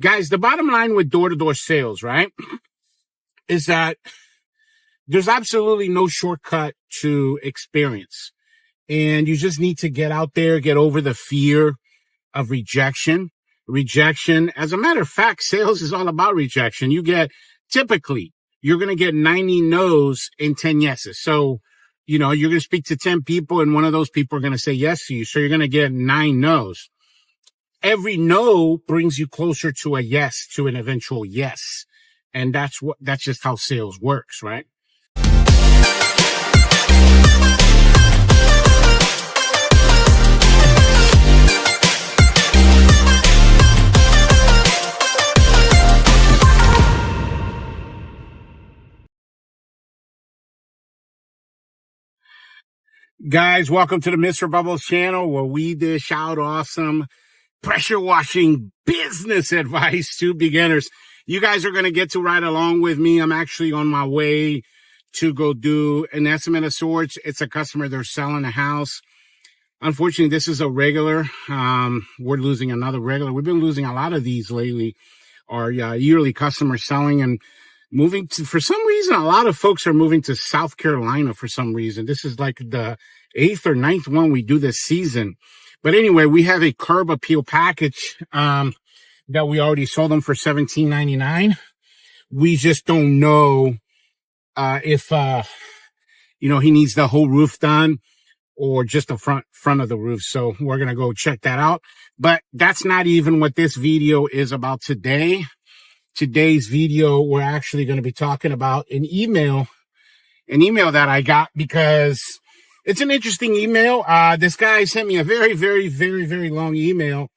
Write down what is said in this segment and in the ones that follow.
Guys, the bottom line with door-to-door sales, right, is that there's absolutely no shortcut to experience. And you just need to get out there, get over the fear of rejection. Rejection, as a matter of fact, sales is all about rejection. Typically, you're going to get 90 no's and 10 yeses. So, you're going to speak to 10 people and one of those people are going to say yes to you. So you're going to get 9 no's. Every no brings you closer to a yes, to an eventual yes. And that's just how sales works, right? Guys, welcome to the Mr. Bubbles channel, where we dish out awesome pressure washing business advice to beginners. You guys are going to get to ride along with me. I'm actually on my way to go do an estimate of sorts. It's a customer. They're selling a house. Unfortunately, this is a regular. We're losing another regular. We've been losing a lot of these lately. Our yearly customers selling and moving to, for some reason, a lot of folks are moving to South Carolina for some reason. This is like the 8th or 9th one we do this season. But anyway, we have a curb appeal package, that we already sold them for $17.99. We just don't know, if, he needs the whole roof done or just the front of the roof. So we're going to go check that out. But that's not even what this video is about today. Today's video, we're actually going to be talking about an email that I got because it's an interesting email. This guy sent me a very, very, very, very long email,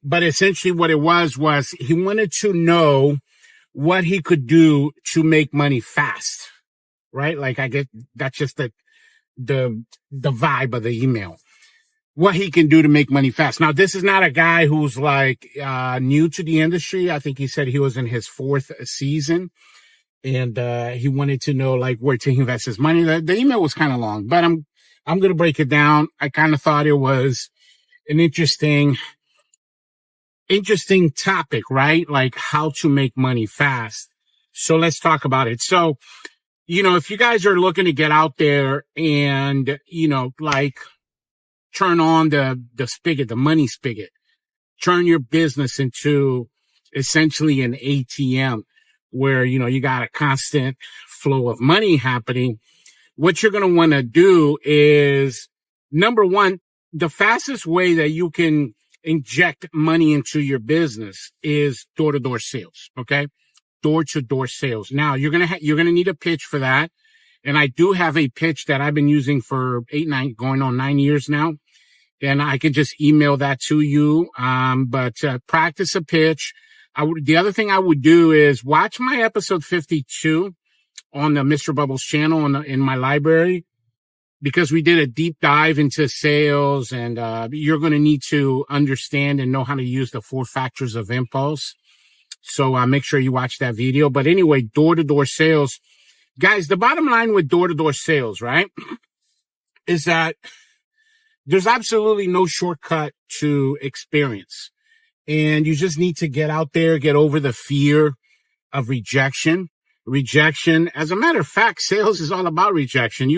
but essentially what it was he wanted to know what he could do to make money fast, right? Like I get, that's just the vibe of the email. What he can do to make money fast. Now, this is not a guy who's like, new to the industry. I think he said he was in his 4th season and, he wanted to know like where to invest his money. The email was kind of long, but I'm going to break it down. I kind of thought it was an interesting topic, right? Like how to make money fast. So let's talk about it. So, if you guys are looking to get out there and, like, turn on the spigot, the money spigot, turn your business into essentially an ATM where, you got a constant flow of money happening. What you're going to want to do is, number one, the fastest way that you can inject money into your business is door-to-door sales. Okay. Door-to-door sales. Now you're going to need a pitch for that. And I do have a pitch that I've been using for going on 9 years now. And I can just email that to you. But practice a pitch. The other thing I would do is watch my episode 52 on the Mr. Bubbles channel in my library, because we did a deep dive into sales, and you're going to need to understand and know how to use the 4 factors of impulse. So make sure you watch that video. But anyway, door-to-door sales. Guys, the bottom line with door-to-door sales, right, is that there's absolutely no shortcut to experience. And you just need to get out there, get over the fear of rejection. Rejection, as a matter of fact, sales is all about rejection.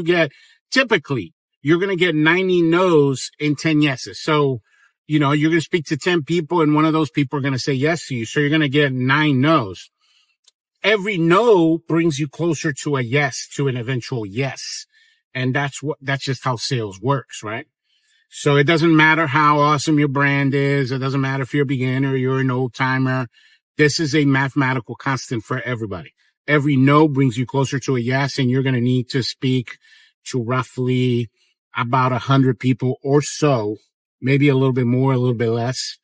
Typically, you're going to get 90 no's and 10 yeses. So, you're going to speak to 10 people and one of those people are going to say yes to you. So you're going to get 9 no's. Every no brings you closer to a yes, to an eventual yes. And that's just how sales works, right? So it doesn't matter how awesome your brand is. It doesn't matter if you're a beginner, you're an old timer. This is a mathematical constant for everybody. Every no brings you closer to a yes, and you're going to need to speak to roughly about 100 people or so, maybe a little bit more, a little bit less,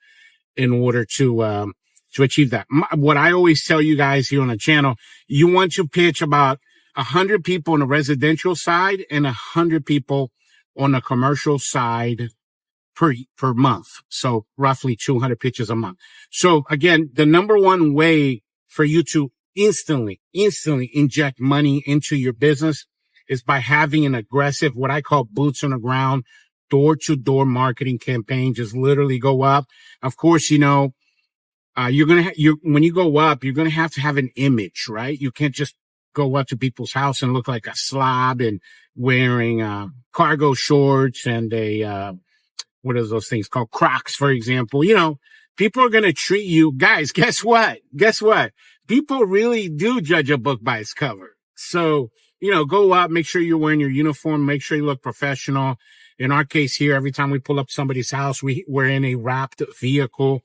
in order to achieve that. What I always tell you guys here on the channel, you want to pitch about 100 people on the residential side and 100 people on the commercial side per month. So roughly 200 pitches a month. So again, the number one way for you to instantly inject money into your business is by having an aggressive, what I call boots on the ground, door to door marketing campaign. Just literally go up. Of course, when you go up, you're gonna have to have an image, right? You can't just go up to people's house and look like a slob and wearing cargo shorts and what are those things called? Crocs, for example. People are gonna treat you, guys. Guess what? People really do judge a book by its cover. So, go up, make sure you're wearing your uniform, make sure you look professional. In our case here, every time we pull up somebody's house, we're in a wrapped vehicle.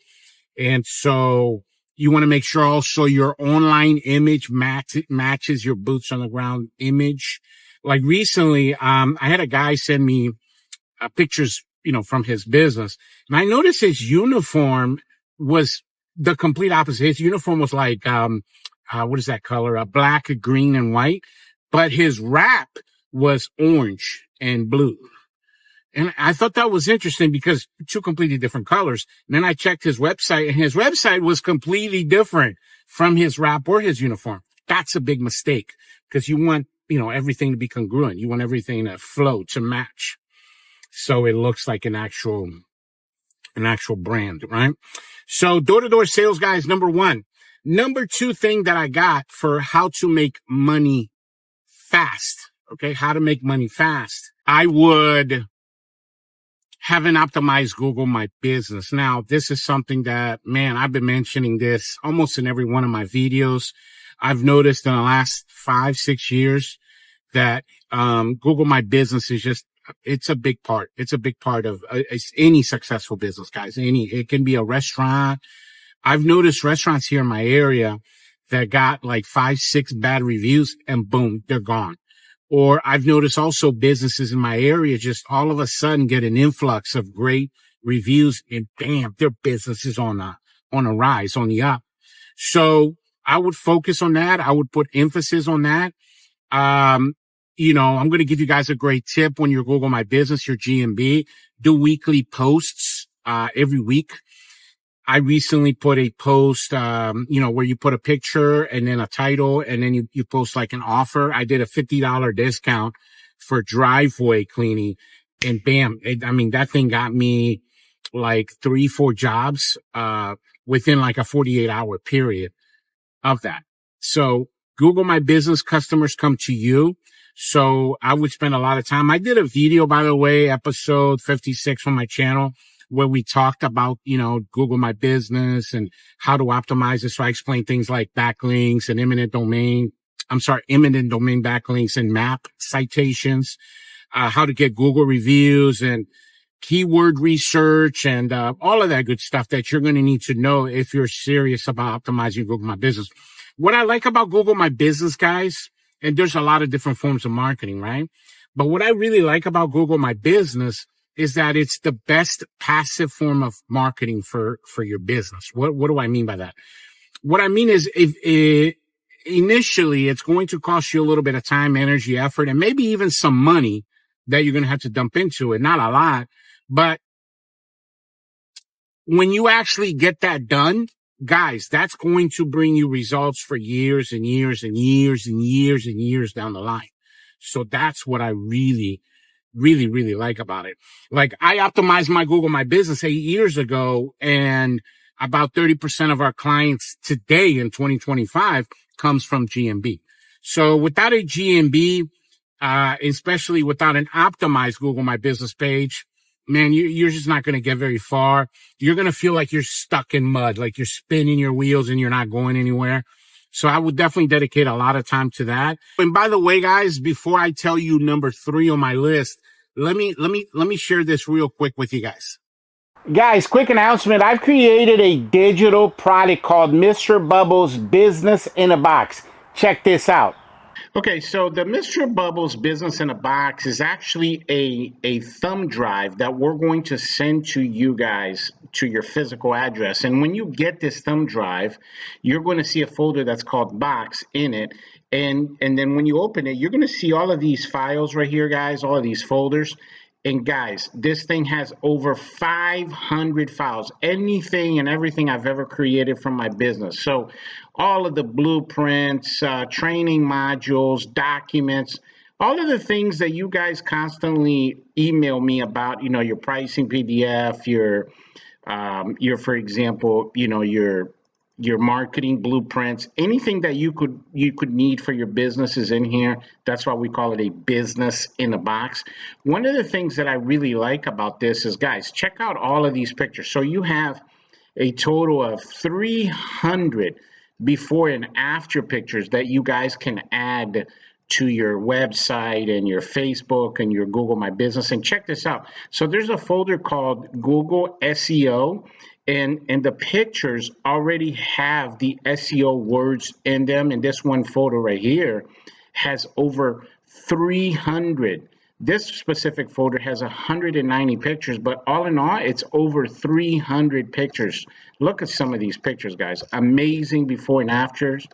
And so you want to make sure also your online image matches your boots on the ground image. Like recently, I had a guy send me pictures, from his business. And I noticed his uniform was the complete opposite. His uniform was like, what is that color? Black, green, and white. But his wrap was orange and blue. And I thought that was interesting because two completely different colors. And then I checked his website, and his website was completely different from his wrap or his uniform. That's a big mistake because you want, everything to be congruent. You want everything to flow, to match. So it looks like an actual brand, right? So door-to-door sales, guys, number one. Number two thing that I got for how to make money fast. Okay. How to make money fast. I would have an optimized Google My Business. Now, this is something that, man, I've been mentioning this almost in every one of my videos. I've noticed in the last 5-6 years that Google My Business is it's a big part. It's a big part of any successful business, guys. It can be a restaurant. I've noticed restaurants here in my area that got like 5-6 bad reviews and boom, they're gone. Or I've noticed also businesses in my area just all of a sudden get an influx of great reviews and bam, their business is on a rise, on the up. So I would focus on that. I would put emphasis on that. I'm going to give you guys a great tip when you Google My Business, your GMB. Do weekly posts, every week. I recently put a post, where you put a picture and then a title and then you post like an offer. I did a $50 discount for driveway cleaning and bam. That thing got me like 3-4 jobs, within like a 48-hour period of that. So Google My Business, customers come to you. So I would spend a lot of time. I did a video, by the way, episode 56 on my channel, where we talked about, Google My Business and how to optimize it. So I explained things like backlinks and imminent domain backlinks and map citations, how to get Google reviews and keyword research and all of that good stuff that you're going to need to know if you're serious about optimizing Google My Business. What I like about Google My Business, guys, and there's a lot of different forms of marketing, right? But what I really like about Google My Business is that it's the best passive form of marketing for your business. What do I mean by that? What I mean is initially it's going to cost you a little bit of time, energy, effort, and maybe even some money that you're going to have to dump into it. Not a lot, but when you actually get that done, guys, that's going to bring you results for years and years and years and years and years down the line. So that's what I really like about it. Like I optimized my Google My Business 8 years ago, and about 30% of our clients today in 2025 comes from GMB. So without a GMB, especially without an optimized Google My Business page, man, you're just not going to get very far. You're going to feel like you're stuck in mud, like you're spinning your wheels and you're not going anywhere. So I would definitely dedicate a lot of time to that. And by the way, guys, before I tell you number 3 on my list, let me share this real quick with you guys. Guys, quick announcement. I've created a digital product called Mr. Bubbles Business in a Box. Check this out. Okay, so the Mr. Bubbles Business in a Box is actually a thumb drive that we're going to send to you guys to your physical address. And when you get this thumb drive, you're going to see a folder that's called Box in it. And then when you open it, you're going to see all of these files right here, guys, all of these folders. And guys, this thing has over 500 files, anything and everything I've ever created from my business. So all of the blueprints, training modules, documents, all of the things that you guys constantly email me about, your pricing PDF, your for example, your your marketing blueprints, anything that you could need for your business is in here. That's why we call it a business in a box. One of the things that I really like about this is, guys, check out all of these pictures. So you have a total of 300 before and after pictures that you guys can add to your website and your Facebook and your Google My Business. And check this out. So there's a folder called Google SEO, and the pictures already have the SEO words in them. And this one photo right here has over 300. This specific folder has 190 pictures, but all in all, it's over 300 pictures. Look at some of these pictures, guys. Amazing before and afters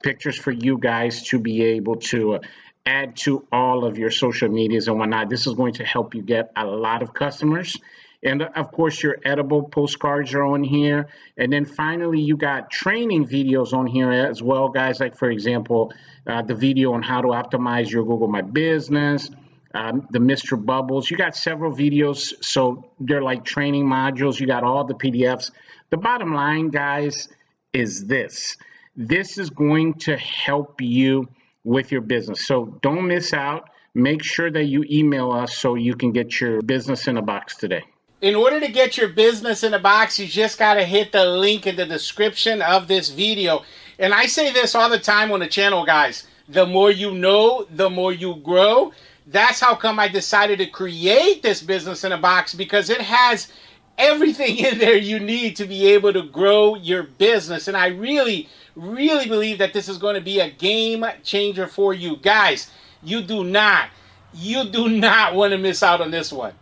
pictures for you guys to be able to add to all of your social medias and whatnot. This is going to help you get a lot of customers. And of course, your edible postcards are on here. And then finally, you got training videos on here as well, guys. Like, for example, the video on how to optimize your Google My Business, the Mr. Bubbles. You got several videos, so they're like training modules. You got all the PDFs. The bottom line, guys, is this. This is going to help you with your business. So don't miss out. Make sure that you email us so you can get your business in a box today. In order to get your business in a box, you just got to hit the link in the description of this video. And I say this all the time on the channel, guys. The more you know, the more you grow. That's how come I decided to create this business in a box, because it has everything in there you need to be able to grow your business. And I really believe that this is going to be a game changer for you. Guys, you do not want to miss out on this one.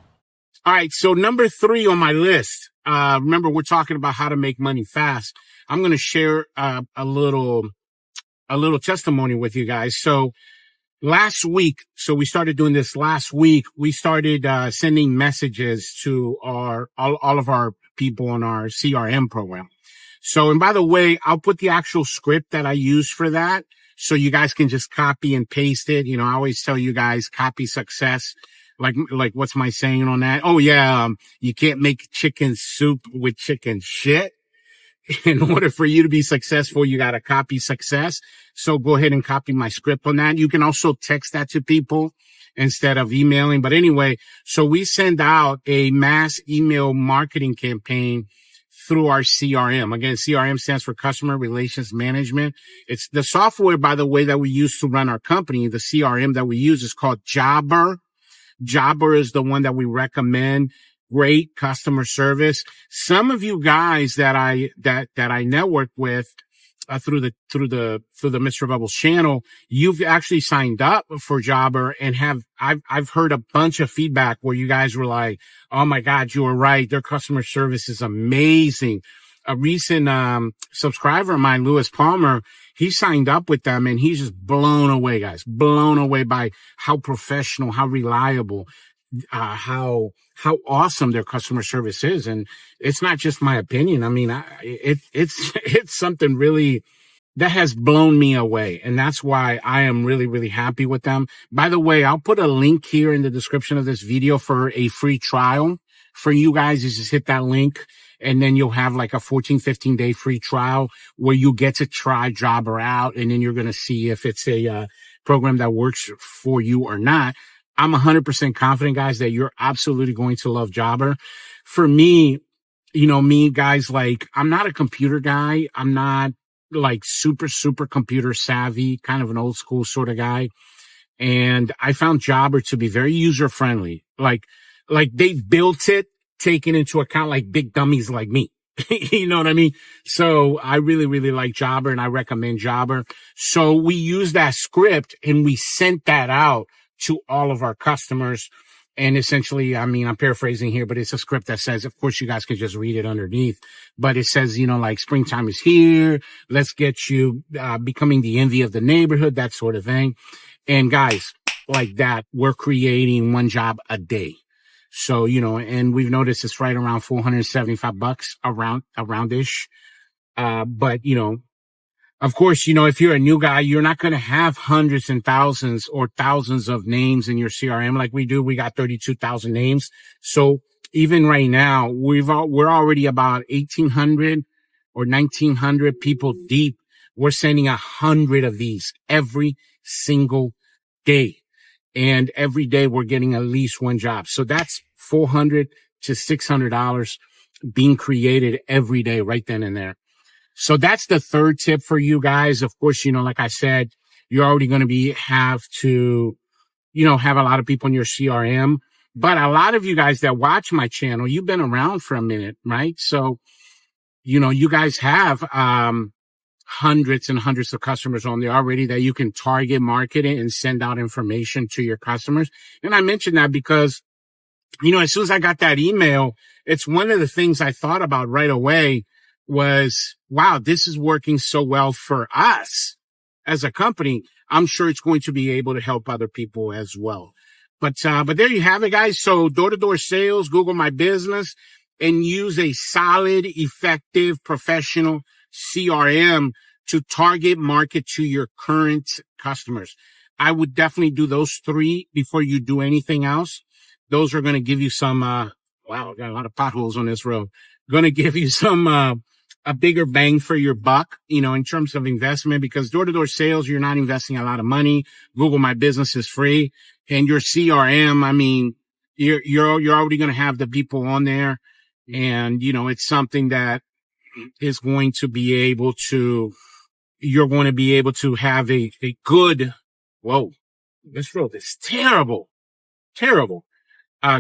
All right, so number 3 on my list. Remember, we're talking about how to make money fast. I'm going to share a little testimony with you guys. So last week, so we started doing this last week. We started sending messages to all of our people on our CRM program. So, and by the way, I'll put the actual script that I use for that, so you guys can just copy and paste it. You know, I always tell you guys, copy success. Like what's my saying on that? Oh yeah, you can't make chicken soup with chicken shit. In order for you to be successful, you got to copy success. So go ahead and copy my script on that. You can also text that to people instead of emailing. But anyway, so we send out a mass email marketing campaign through our CRM. Again, CRM stands for Customer Relations Management. It's the software, by the way, that we use to run our company. The CRM that we use is called Jobber. Jobber is the one that we recommend. Great customer service. Some of you guys that I network with through the Mr. Bubbles channel, you've actually signed up for Jobber, and I've heard a bunch of feedback where you guys were like, "Oh my God, you were right. Their customer service is amazing." A recent subscriber of mine, Lewis Palmer, he signed up with them, and he's just blown away, guys. Blown away by how professional, how reliable, how awesome their customer service is. And it's not just my opinion. I mean, it's something really that has blown me away. And that's why I am really happy with them. By the way, I'll put a link here in the description of this video for a free trial for you guys. You just hit that link, and then you'll have like a 15 day free trial where you get to try Jobber out. And then you're going to see if it's a program that works for you or not. I'm 100% confident, guys, that you're absolutely going to love Jobber. For me, you know, guys, like, I'm not a computer guy. I'm not like super computer savvy, kind of an old school sort of guy. And I found Jobber to be very user friendly. Like they built it, taking into account like big dummies like me. You know what I mean? So I really like Jobber, and I recommend Jobber. So we use that script and we sent that out to all of our customers. And essentially, I mean, I'm paraphrasing here, but it's a script that says, of course, you guys can just read it underneath, but it says, you know, like, springtime is here. Let's get you becoming the envy of the neighborhood, that sort of thing. And guys, like that, we're creating one job a day. So, you know, and we've noticed it's right around $475 around-ish. But, you know, of course, you know, if you're a new guy, you're not going to have hundreds and thousands or thousands of names in your CRM like we do. We got 32,000 names. So even right now, we're already about 1,800 or 1,900 people deep. We're sending 100 of these every single day. And every day we're getting at least one job. So that's $400 to $600 being created every day right then and there. So that's the third tip for you guys. Of course, like I said, you're already going to have to, have a lot of people in your CRM. But a lot of you guys that watch my channel, you've been around for a minute, right? So, you guys have, hundreds and hundreds of customers on there already that you can target market it and send out information to your customers. And I mentioned that because, as soon as I got that email, it's one of the things I thought about right away was, wow, this is working so well for us as a company. I'm sure it's going to be able to help other people as well. But there you have it, guys. So door-to-door sales, Google My Business, and use a solid, effective, professional CRM to target market to your current customers. I would definitely do those 3 before you do anything else. Those are going to give you some, wow, I got a lot of potholes on this road. Going to give you some, a bigger bang for your buck, in terms of investment, because door-to-door sales, you're not investing a lot of money. Google My Business is free, and your CRM, I mean, you're already going to have the people on there, and it's something that is going to be able to, you're going to be able to have a good, whoa, this road is terrible,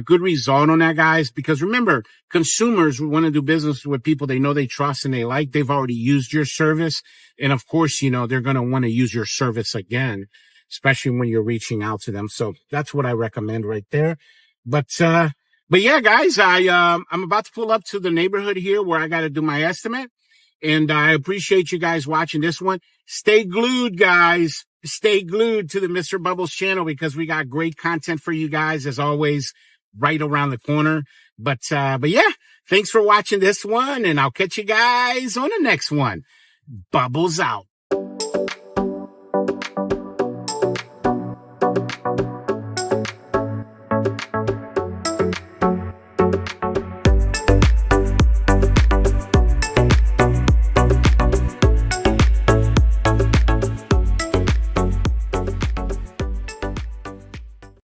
good result on that, guys, because remember, consumers want to do business with people they know, they trust, and they like. They've already used your service. And of course, they're going to want to use your service again, especially when you're reaching out to them. So that's what I recommend right there. But yeah, guys, I'm about to pull up to the neighborhood here where I got to do my estimate. And I appreciate you guys watching this one. Stay glued, guys. Stay glued to the Mr. Bubbles channel, because we got great content for you guys, as always, right around the corner. But yeah, thanks for watching this one, and I'll catch you guys on the next one. Bubbles out.